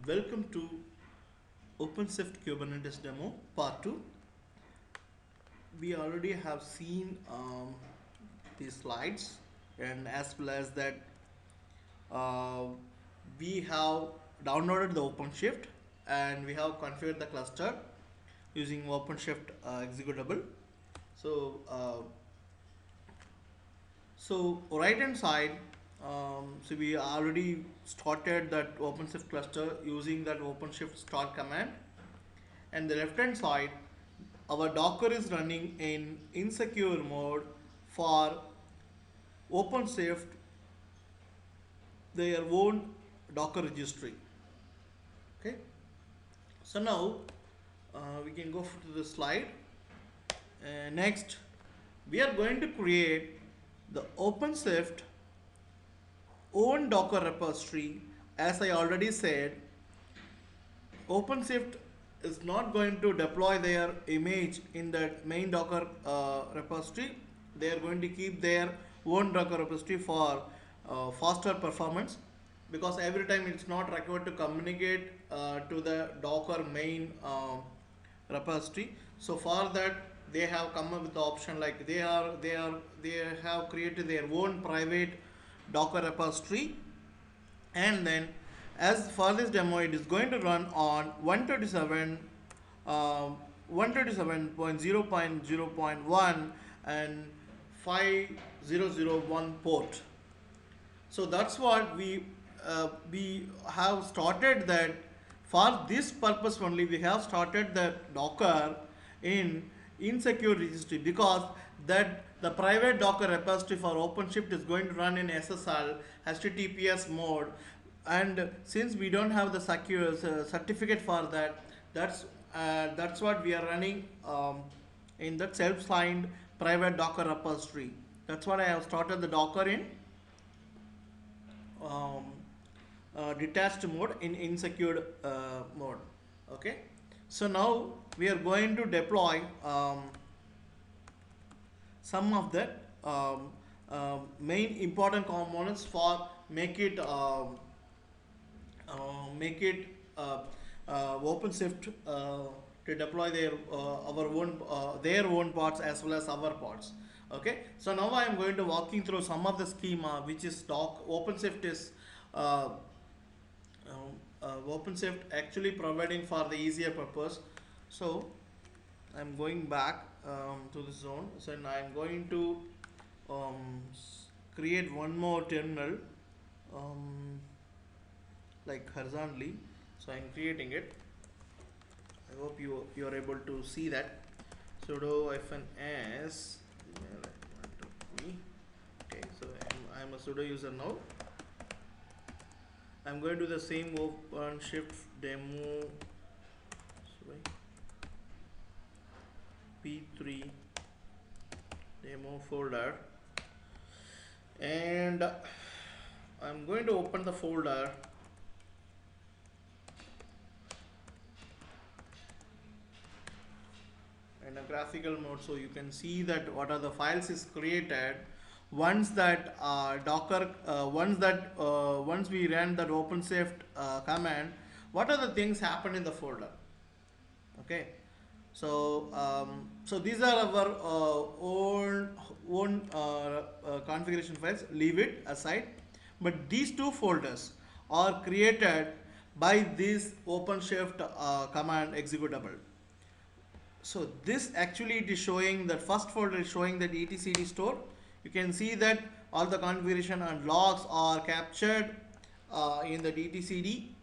Welcome to Openshift Kubernetes demo part 2. We already have seen these slides, and as well as that uh, we have downloaded the Openshift and we have configured the cluster using Openshift executable. So right hand side, so we already started that OpenShift cluster using that OpenShift start command, and the left hand side, our Docker is running in insecure mode for OpenShift their own Docker registry. Okay, so now we can go to the slide. Next, we are going to create the OpenShift own Docker repository. As I already said, OpenShift is not going to deploy their image in that main Docker repository. They are going to keep their own Docker repository for faster performance, because every time it's not required to communicate to the Docker main repository. So for that, they have come up with the option like they have created their own private Docker repository, and then as for this demo it is going to run on 127.0.0.1 and 5001 port. So that's what we have started that. For this purpose only we have started the Docker in insecure registry, because that the private Docker repository for OpenShift is going to run in SSL HTTPS mode, and since we don't have the secure certificate for that, that's what we are running in that self-signed private Docker repository. That's what I have started the Docker in um, detached mode, in insecure mode. Okay, so now we are going to deploy some of the main important components for make it OpenShift to deploy their own parts as well as our parts. Okay, so now I am going to walking through some of the schema which is OpenShift is OpenShift actually providing for the easier purpose. So I'm going back to the zone. So now I'm going to create one more terminal like horizontally. So I'm creating it. I hope you are able to see that. Sudo -s. Okay, so I'm a sudo user now. I'm going to do the same OpenShift demo P3 demo folder, and I'm going to open the folder. In a graphical mode, so you can see that what are the files is created once that Docker once we ran that OpenShift command, what are the things happen in the folder. Okay, so so these are our own configuration files, leave it aside, but these two folders are created by this OpenShift command executable. So this actually it is showing that first folder is showing that etcd store. You can see that all the configuration and logs are captured in the etcd,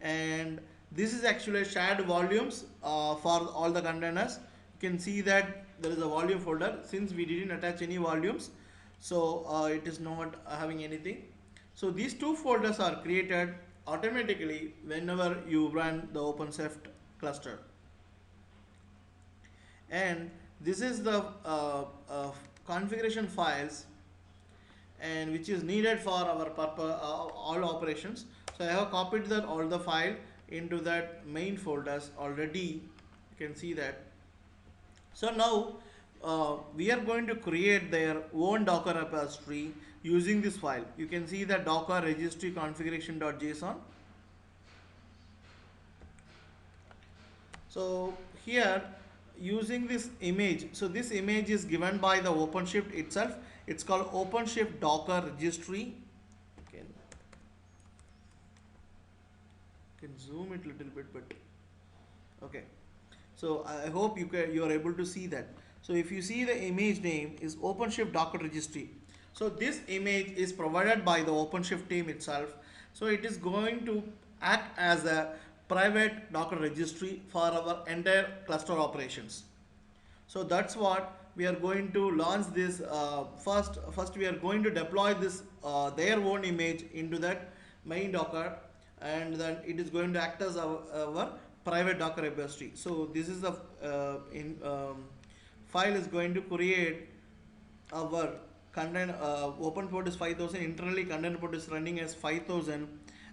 and this is actually shared volumes for all the containers. You can see that there is a volume folder. Since we didn't attach any volumes, so it is not having anything. So these two folders are created automatically whenever you run the OpenShift cluster, and this is the configuration files, and which is needed for our purpose all operations. So I have copied that all the file into that main folders already. You can see that. So now we are going to create their own Docker repository using this file. You can see that Docker registry configuration.json. So here using this image, so this image is given by the OpenShift itself. It's called OpenShift Docker Registry. Can zoom it a little bit, but okay. So I hope you are able to see that. So if you see the image name is OpenShift Docker Registry. So this image is provided by the OpenShift team itself. So it is going to act as a private Docker registry for our entire cluster operations. So that's what we are going to launch this. First we are going to deploy this their own image into that main Docker, and then it is going to act as our private Docker registry. So this is the in file is going to create our content. Open port is 5000, internally content port is running as 5000,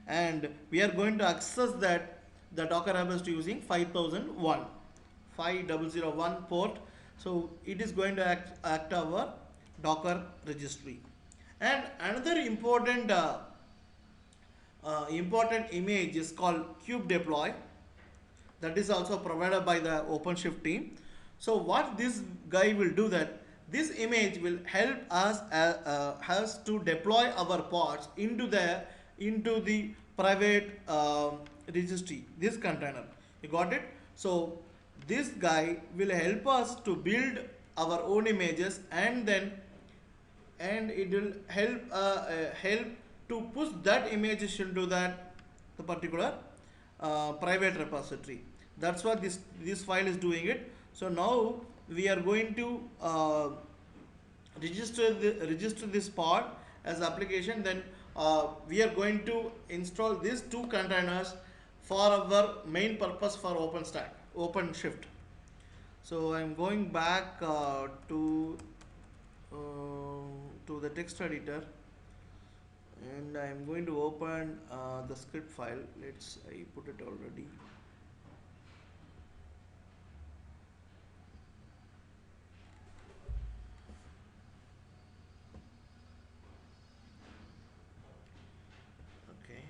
and we are going to access that the Docker registry using 5001 5001 port. So it is going to act our Docker registry. And another important image is called kube deploy, that is also provided by the OpenShift team. So what this guy will do, that this image will help us to deploy our pods into the private registry, this container. You got it? So this guy will help us to build our own images, and then it will help to push that images into that the particular private repository. That's what this file is doing it. So now we are going to register this pod as application. Then we are going to install these two containers for our main purpose for OpenShift. So I'm going back to the text editor, and I'm going to open the script file. I put it already. Okay,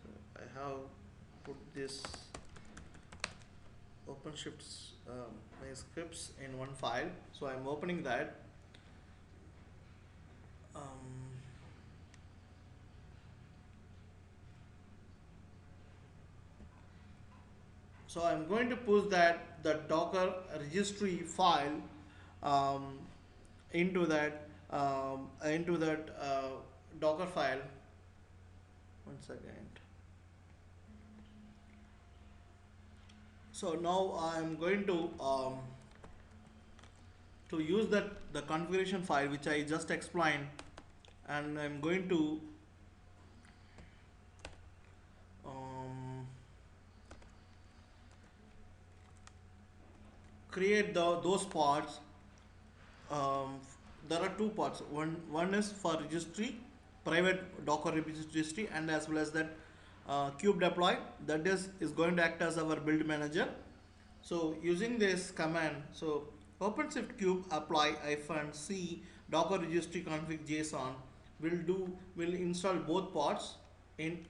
so I have put this OpenShift's my scripts in one file. So I'm opening that. Um, so I'm going to push the Docker registry file um, into that Docker file. One second. So now I'm going to use the configuration file which I just explained, and I'm going to create those parts. There are two parts. One is for registry, private Docker registry, and as well as that kube deploy, that is going to act as our build manager. So using this command, so OpenShift kube apply -c Docker registry config JSON will install both parts in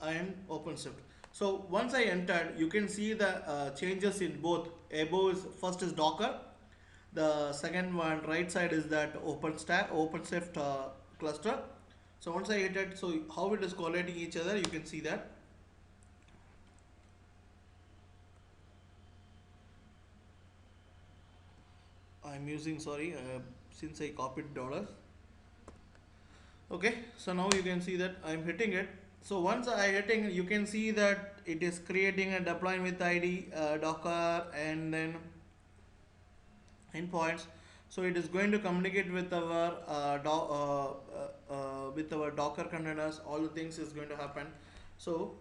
OpenShift. So once I entered, you can see the changes in both. Above is first is Docker, the second one right side is that OpenShift cluster. So once I hit it, so how it is correlating each other, you can see that. I'm using, sorry, since I copied dollars. Okay, so now you can see that I'm hitting it. So once I hitting, you can see that it is creating a deploying with ID Docker and then endpoints. So it is going to communicate with our with our Docker containers. All the things is going to happen. So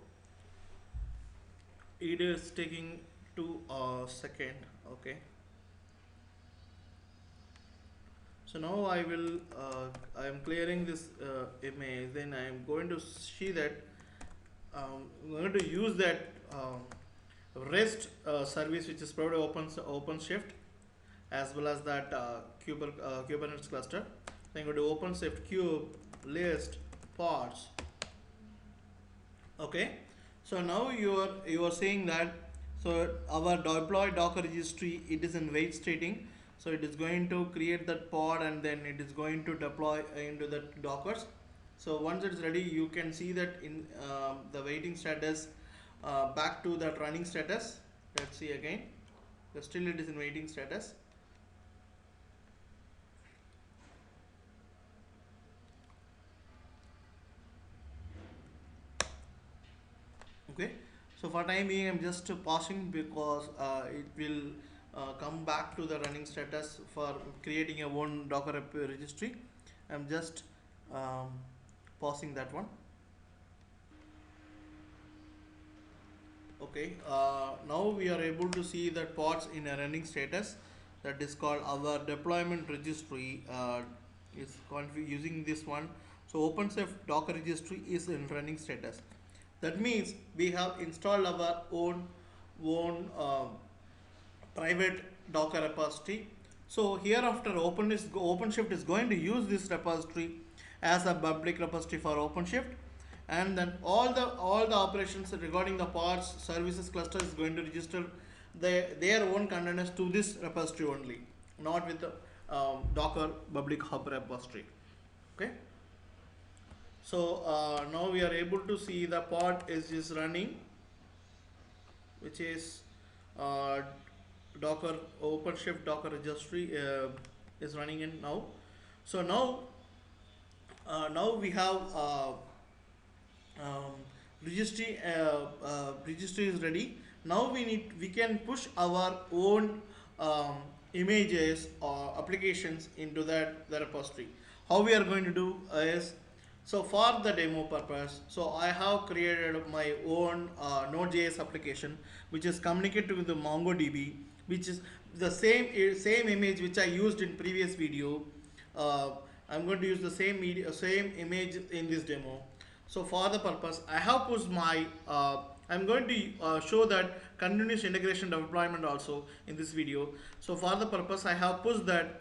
it is taking 2 seconds. Okay. So now I am clearing this image. Then I am going to see that I'm going to use that REST service which is provided OpenShift, as well as that Kubernetes cluster. Then I'm going to OpenShift kube list pods. Okay. So now you are seeing that. So our deploy Docker registry, it is in wait stating. So it is going to create that pod and then it is going to deploy into the Dockers. So once it's ready, you can see that in the waiting status back to that running status. Let's see again. So still it is in waiting status. Okay, so for time being I'm just pausing because it will come back to the running status for creating a one Docker registry. I'm just um, pausing that one. Okay, now we are able to see that pods in a running status, that is called our deployment registry is using this one. So Openshift Docker registry is in running status. That means we have installed our own private Docker repository. So hereafter OpenShift is going to use this repository as a public repository for OpenShift, and then all the operations regarding the pods services cluster is going to register their own containers to this repository only, not with the Docker public hub repository. Okay. So now we are able to see the pod is running, which is uh, Docker OpenShift Docker registry is running in now. So now we have um, registry is ready. Now we can push our own um, images or applications into the repository. How we are going to do is, so for the demo purpose, so I have created my own Node.js application which is communicated with the MongoDB, which is the same image which I used in previous video. uh, I'm going to use the same image in this demo. So for the purpose, I have pushed my I'm going to show that continuous integration deployment also in this video. So for the purpose, I have pushed that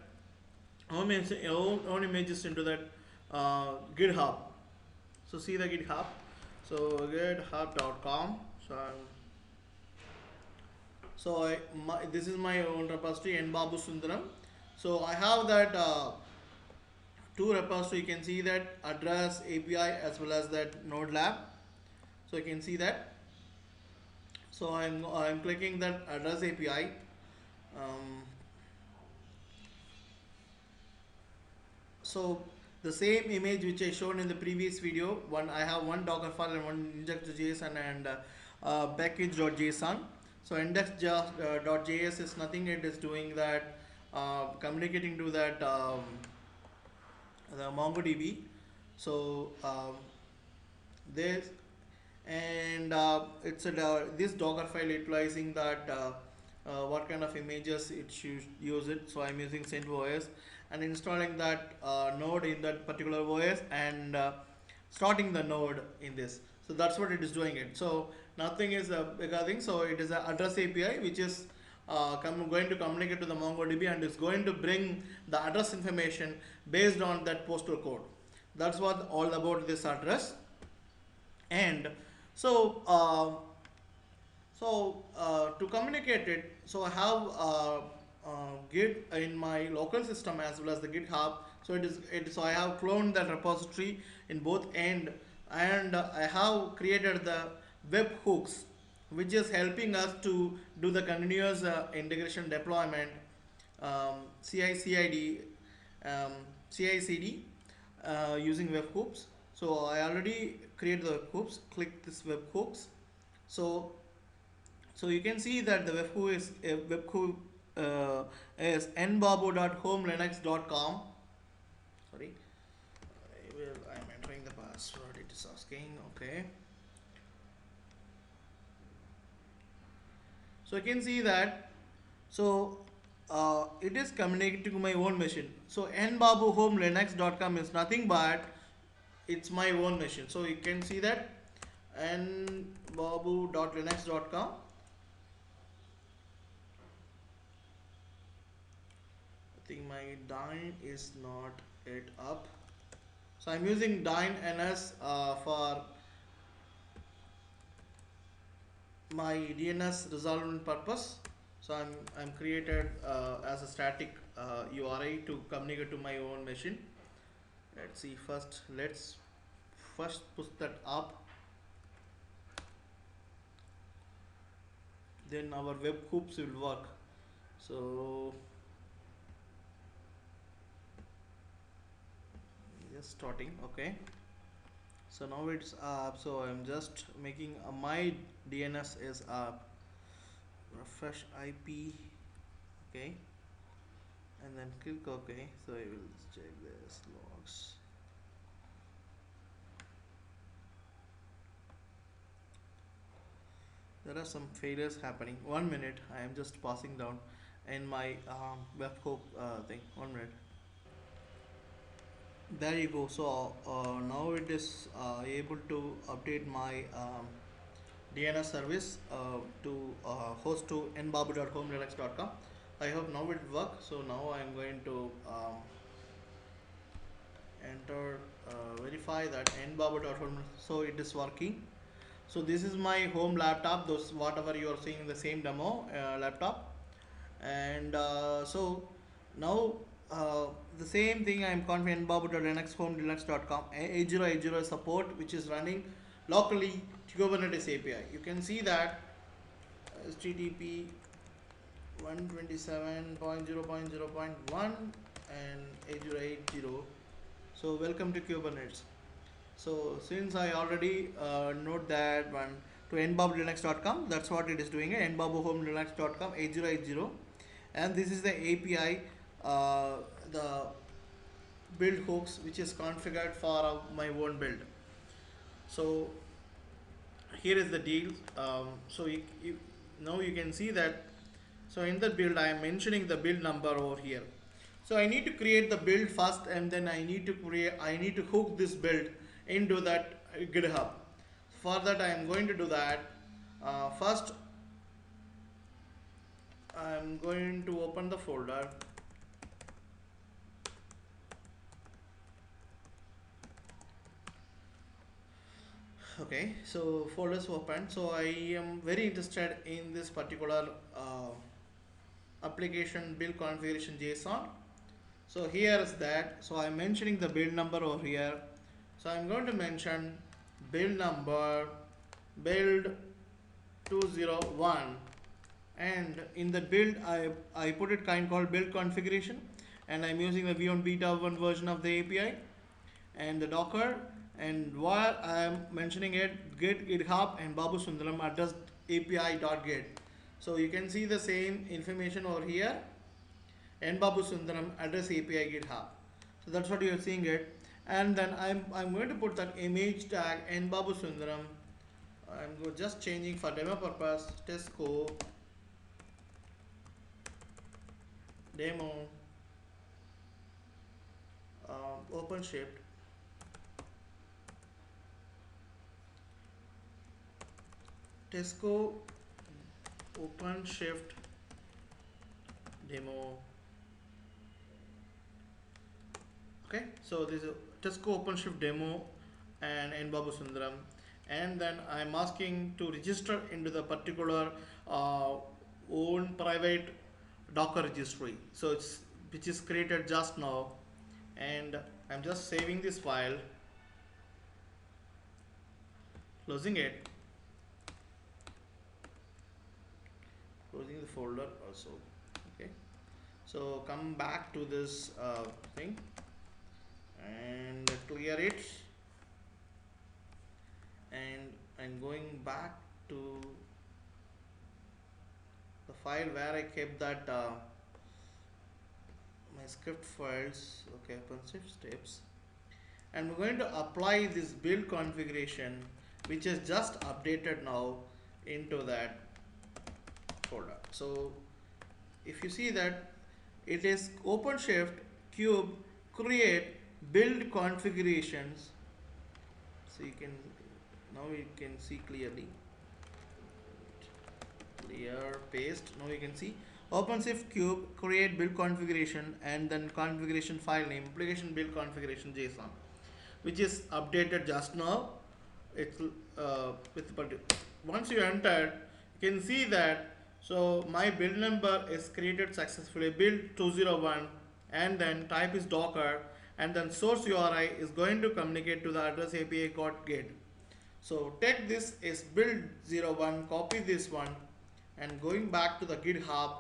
own images into that GitHub. So see the GitHub. So github.com. This is my own repository, and Babu Sundaram. So I have that two repository. You can see that address API as well as that Node Lab. So you can see that. So I'm clicking that address API. Um, so the same image which I shown in the previous video, I have one Docker file and one index.json and package.json. So index.js is nothing, it is doing that communicating to that the MongoDB. So this and it's this Docker file utilizing that what kind of images it should use it. So I'm using CentOS and installing that node in that particular OS and starting the node in this. So that's what it is doing it. So nothing is a bigger thing. So it is an address API which is going to communicate to the MongoDB and is going to bring the address information based on that postal code. That's what all about this address. And so to communicate it, so I have Git in my local system as well as the GitHub. So so I have cloned that repository in both end, and I have created the web hooks which is helping us to do the continuous integration deployment, CI/CD, CI/CD using webhooks. So I already created the webhooks. Click this webhooks. So you can see that the webhook is nbabu.homelinux.com. Sorry, I'm entering the password. It is asking. Okay. So you can see that. So it is communicating to my own machine. So nbabuhomelinux.com is nothing but it's my own machine. So you can see that nbabu.linux.com. I think my Dyn is not it up. So I'm using Dyn NS my DNS resolvement purpose. So I'm created as a static URI to communicate to my own machine. Let's see first. Let's first push that up. Then our web hooks will work. So just starting. Okay. So now it's up. So I'm just making my DNS is up. Refresh IP. Okay. And then click OK. So I will check this logs. There are some failures happening. 1 minute. I am just passing down in my webhook thing. 1 minute. There you go. So now it is able to update my DNS service to host to nbabu.homelinux.com. I hope now it works. So now I'm going to enter verify that nbabu.home. So it is working. So this is my home laptop. Those whatever you are seeing in the same demo laptop, and so now the same thing I am configuring babu.linuxhomelinux.com 8080 support which is running locally to Kubernetes API. You can see that HTTP 127.0.0.1 and 8080. So welcome to Kubernetes. So since I already note that one to nbabulinux.com, that's what it is doing. nbabuhomelinux.com 8080, and this is the API, the build hooks which is configured for my own build. So here is the deal. So now you can see that. So in the build, I am mentioning the build number over here. So I need to create the build first, and then I need to hook this build into that GitHub. For that, I am going to do that. First, I am going to open the folder. Okay, so folders open. So I am very interested in this particular application build configuration JSON. So here is that. So I'm mentioning the build number over here. So I'm going to mention build number build 201, and in the build I put it kind called build configuration, and I'm using the v1 beta 1 version of the API and the Docker, and while I am mentioning it git github and babu sundaram address api.get. So you can see the same information over here, and babu sundaram address API github. So that's what you are seeing it, and then I'm going to put that image tag and babu sundaram. I'm just changing for demo purpose Tesco demo Openshift Tesco Openshift demo. Okay, so this is Tesco Openshift demo and nbabu sundaram, and then I'm asking to register into the particular own private Docker registry. So it's which is created just now, and I'm just saving this file, closing it, closing the folder also. Okay, so come back to this thing and clear it, and I'm going back to the file where I kept that my script files. Okay, Openshift steps, and we're going to apply this build configuration which is just updated now into that folder. So if you see that it is Openshift cube create build configurations, so you can now you can see clearly, clear paste. Now you can see Openshift cube create build configuration, and then configuration file name application build configuration JSON, which is updated just now. It's with once you enter, can see that so my build number is created successfully, build 201, and then type is docker, and then source URI is going to communicate to the address API code gate. So take this is build 01, copy this one, and going back to the GitHub,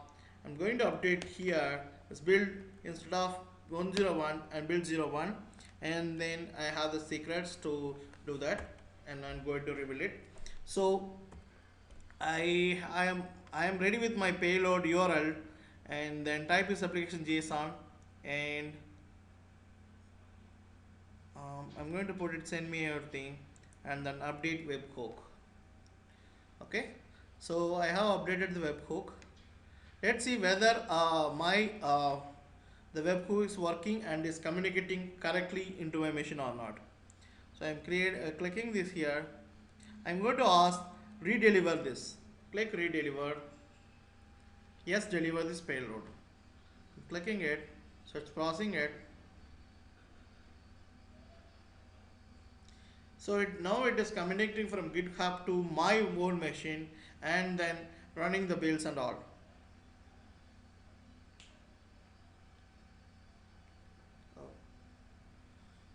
I'm going to update here is build instead of 101 and build 01, and then I have the secrets to do that, and I'm going to reveal it. So I am ready with my payload URL, and then type is application JSON, and I'm going to put it send me everything, and then update webhook. Okay, so I have updated the webhook. Let's see whether my the webhook is working and is communicating correctly into my machine or not. So I'm clicking this here. I'm going to ask redeliver this. Click redeliver. Yes, deliver this payload. I'm clicking it, so it's processing it. So now it is communicating from GitHub to my own machine, and then running the builds and all. Oh,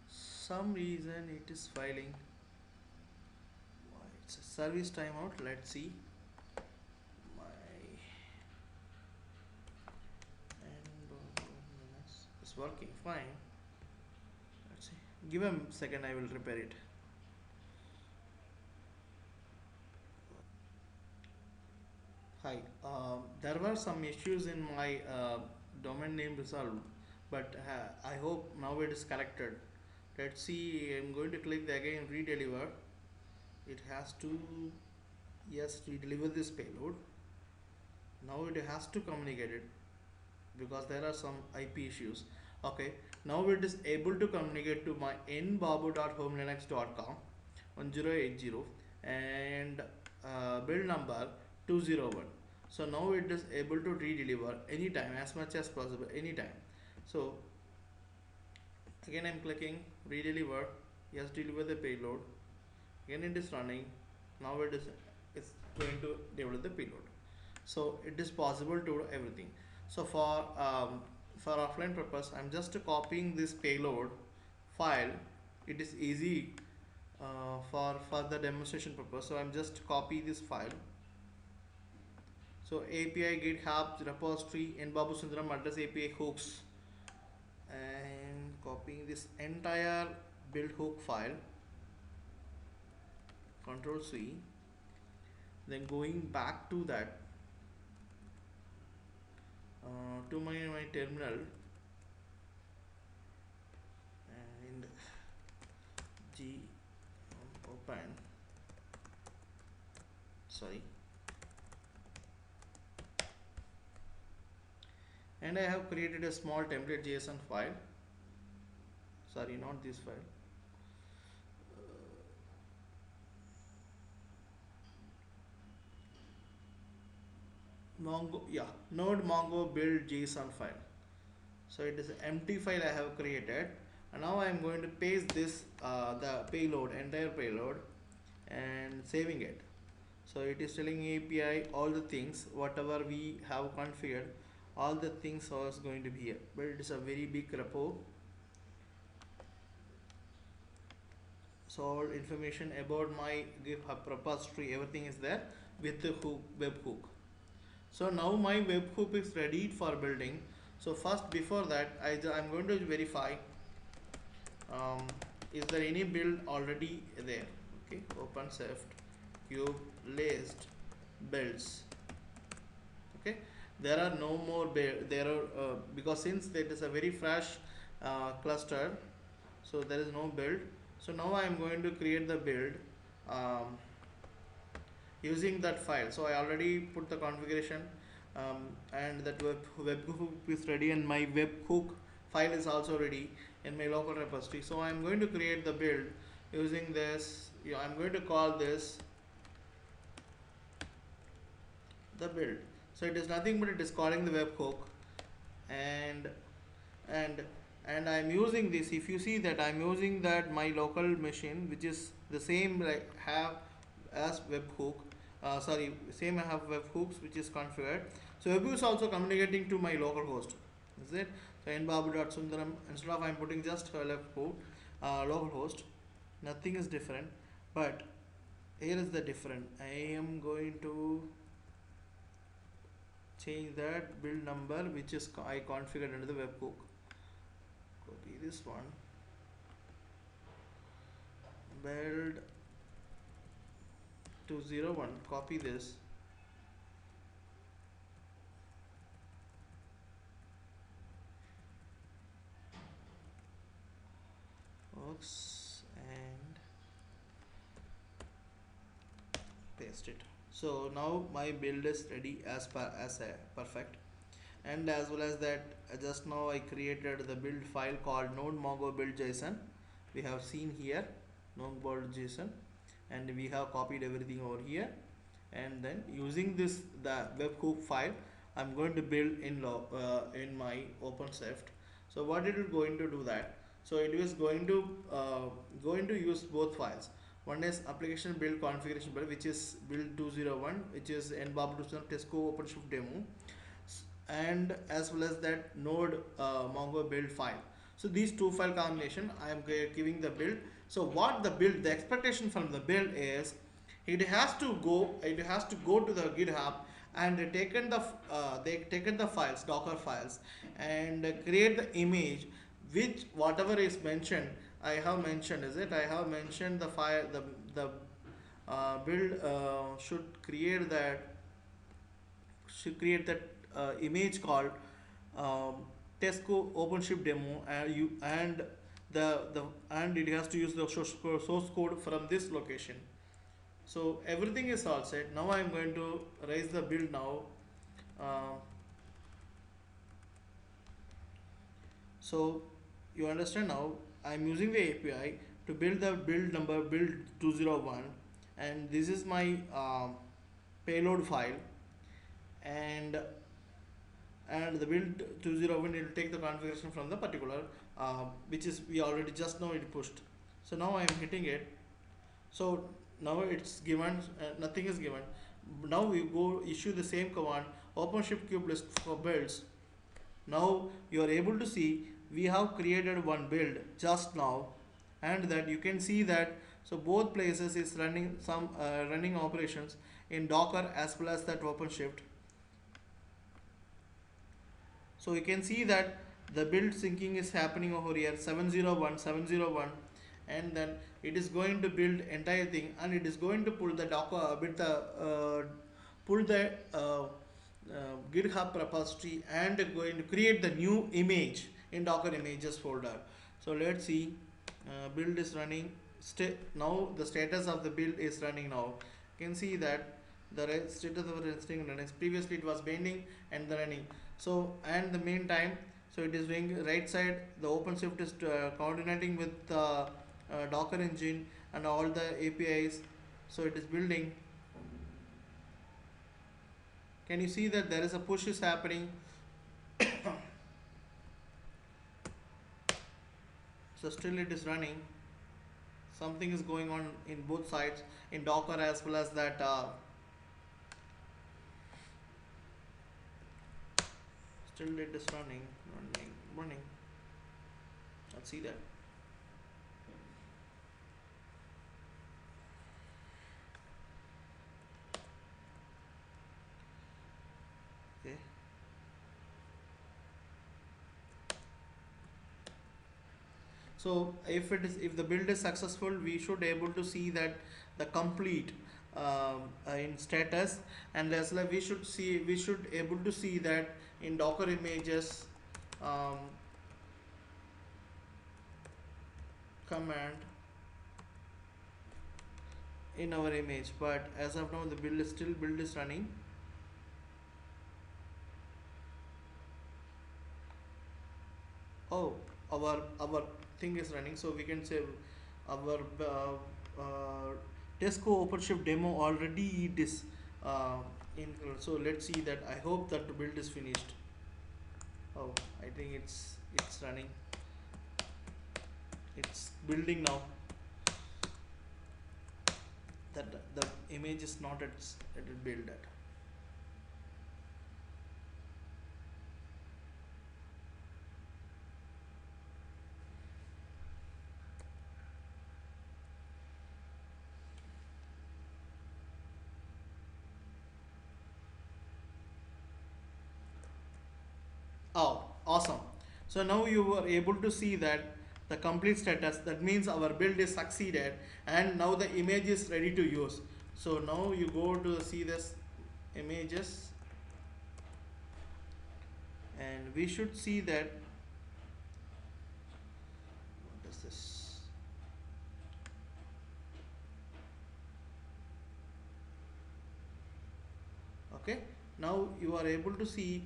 some reason it is failing. Why? It's a service timeout. Let's see. My and it's working fine. Let's see. Give a second. I will repair it. Hi, there were some issues in my domain name resolved, but I hope now it is corrected. Let's see, I'm going to click the again redeliver. It has to, yes, redeliver this payload. Now it has to communicate it because there are some IP issues. Okay, now it is able to communicate to my nbabu.homelinux.com 1080 and build number 201. So now it is able to redeliver anytime as much as possible anytime. So again I'm clicking redeliver. Yes, deliver the payload. Again it is running. Now it's going to deliver the payload. So it is possible to do everything. So for offline purpose, I'm just copying this payload file. It is easy for the demonstration purpose. So I'm just copy this file. So API GitHub repository nbabu sundaram address API hooks, and copying this entire build hook file. Control C. Then going back to that to my terminal, and G open. Sorry. And I have created a small template JSON file. Sorry, not this file. Mongo, yeah, node Mongo build JSON file. So it is an empty file I have created, and now I am going to paste this the payload, entire payload, and saving it. So it is telling API all the things whatever we have configured, all the things are going to be here, but it is a very big repo. So all information about my GitHub repository, everything is there with the webhook. So now my webhook is ready for building. So first, before that, I'm going to verify is there any build already there. Okay, Openshift cube list builds. Okay, there are no more build. There are because since it is a very fresh cluster, so there is no build. So now I am going to create the build using that file. So I already put the configuration, and that webhook is ready, and my webhook file is also ready in my local repository. So I am going to create the build using this. Yeah, I'm going to call this the build. So it is nothing but it is calling the webhook, and and and I'm using this. If you see that I'm using that my local machine, which is the same like have as webhook, sorry, same I have webhooks which is configured. So webhook is also communicating to my local host, is it? So nbabu.sundaram, instead of I'm putting just webhook, local host, nothing is different, but here is the different. I am going to change that build number which is I configured under the webhook. Copy this one, build 201, copy this, oops, and paste it. So now my build is ready as per as a perfect. And as well as that, just now I created the build file called node mongo build json. We have seen here node build json, and we have copied everything over here. And then using this the webhook file, I'm going to build in my Openshift. So what it is going to do that? So it is going to use both files. One is application build configuration build, which is build 201, which is nbabu tesco Openshift demo, and as well as that node mongo build file. So these two file combination I am giving the build. So what the expectation from the build is, it has to go to the GitHub and they taken the files, docker files, and create the image which whatever is mentioned. I have mentioned, is it, I have mentioned the file, the build should create that image called um, Tesco OpenShift demo, and the and it has to use the source code from this location. So everything is all set. Now I am going to raise the build now. Uh, so you understand now. I am using the API to build the build number build 201, and this is my payload file, and the build 201 will take the configuration from the particular which is we already just now it pushed. So now I am hitting it. So now it's given, nothing is given. Now we go issue the same command OpenShift cube list for builds. Now you are able to see we have created one build just now, and that you can see that so both places is running some running operations in Docker as well as that OpenShift. So you can see that the build syncing is happening over here 701 and then it is going to build entire thing, and it is going to pull the Docker pull the GitHub repository and going to create the new image in Docker images folder. So let's see, build is running. Now the status of the build is running now. You can see that the status of the string running. Previously it was bending and the running. So and the meantime, so it is doing right side. The OpenShift is coordinating with the Docker engine and all the APIs. So it is building. Can you see that there is a push is happening? So still it is running. Something is going on in both sides, in Docker as well as that still it is running. Let's see that. Okay. So if the build is successful, we should able to see that the complete in status, and as well we should able to see that in Docker images command in our image. But as of now the build is running. Oh, our thing is running, so we can say our Tesco OpenShift demo already it is in. So let's see that. I hope that the build is finished. Oh, I think it's running. It's building now. that the image is not at build at. Oh, awesome. So now you were able to see that the complete status, that means our build is succeeded and now the image is ready to use. So now you go to see this images and we should see that, what is this? Okay, now you are able to see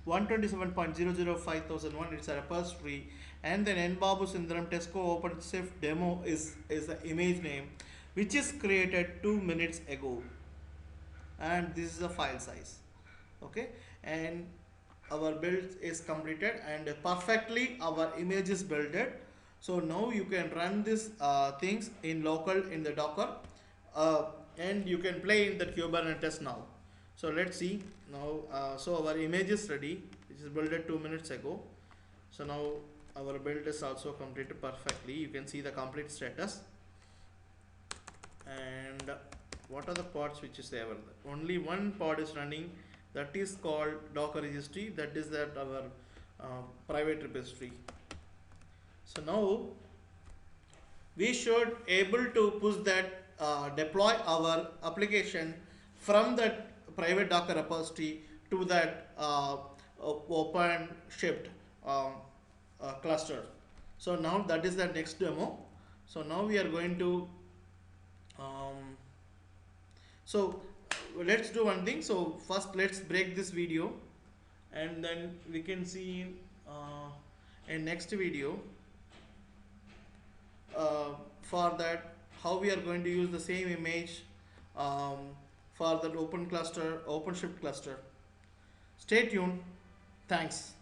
127.005,001, it's a repository, and then N Babu Sundaram Tesco OpenShift demo is the image name which is created 2 minutes ago, and this is the file size. Okay, and our build is completed and perfectly our image is builded. So now you can run these things in local in the Docker, uh, and you can play in the Kubernetes now. So let's see now. So our image is ready, which is built 2 minutes ago. So now our build is also completed perfectly. You can see the complete status. And what are the pods which is there? Only one pod is running, that is called Docker registry, that is that our private repository. So now we should able to push that, deploy our application from that private Docker repository to that OpenShift cluster. So now that is the next demo. So now we are going to um, so let's do one thing. So first let's break this video and then we can see in next video for that how we are going to use the same image um, for that OpenShift cluster. Stay tuned. Thanks.